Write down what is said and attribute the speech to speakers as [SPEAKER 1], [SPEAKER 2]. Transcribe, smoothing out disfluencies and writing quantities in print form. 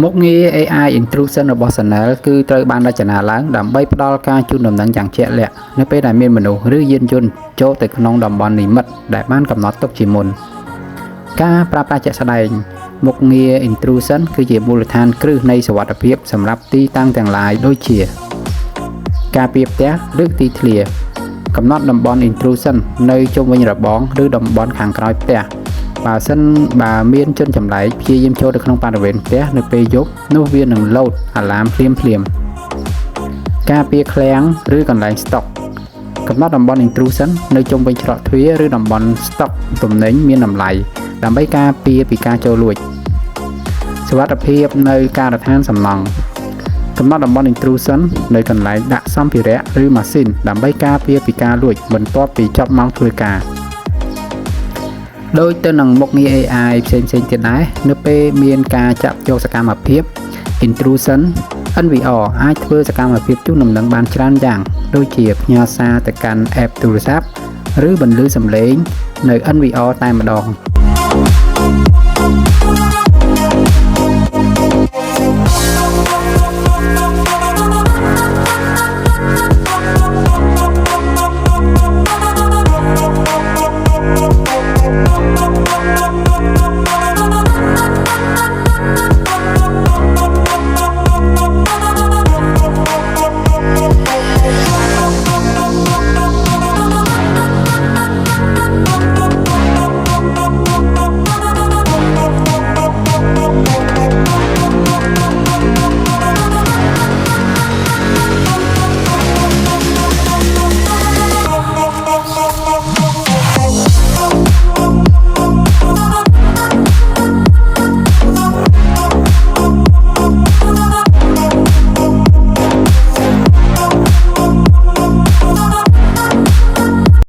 [SPEAKER 1] មុខងារ AI intrusion របស់ Channel គឺត្រូវបានរចនាឡើងដើម្បីផ្ដល់ការជូនដំណឹងយ៉ាងជាក់លាក់នៅពេលដែលមានមនុស្សឬយានយន្តចូលទៅក្នុងតំបន់និម្មិតដែលបានកំណត់ទុកជាមុនការប្រើប្រាស់ជាក់ស្ដែងមុខងារ intrusion គឺជាមូលដ្ឋានគ្រឹះនៃសុវត្ថិភាពសម្រាប់ទីតាំងទាំងឡាយដូចជាការពារផ្ទះឬទីធ្លាកំណត់តំបន់ intrusion នៅជុំវិញរបងឬតំបន់ខាងក្រោយផ្ទះបើមានជនចម្លែកព្យាយាមចូលទៅក្នុងបរិវេណផ្ទះនៅពេលយប់នោះវានឹងលោតអាឡាមភ្លាមការពារឃ្លាំងឬកន្លែងស្តុកកំណត់តំបន់ intrusion នៅជុំវិញច្រកទ្វារឬតំបន់ស្តុកទំនិញមានតម្លៃដើម្បីការពារពីការចូលលួចសុវត្ថិភាពនៅការដ្ឋានសំណង់កំណត់តំបន់ intrusion នៅកន្លែងដាក់សម្ភារៈឬម៉ាស៊ីនដើម្បីការពារពីការលួចបន្ទាប់ពីចប់ម៉ោងធ្វើការដោយទៅនឹងមុខងារ AI ផ្សេងៗទៀតដែរនៅពេលមានការចាក់យកសកម្មភាព intrusion NVR អាចធ្វើសកម្មភាពជូនដំណឹងបានច្រើនយ៉ាងដូចជាផ្ញើសារទៅកាន់ app ទូរស័ព្ទឬបន្លឺសំឡេងនៅ NVR តែម្ដង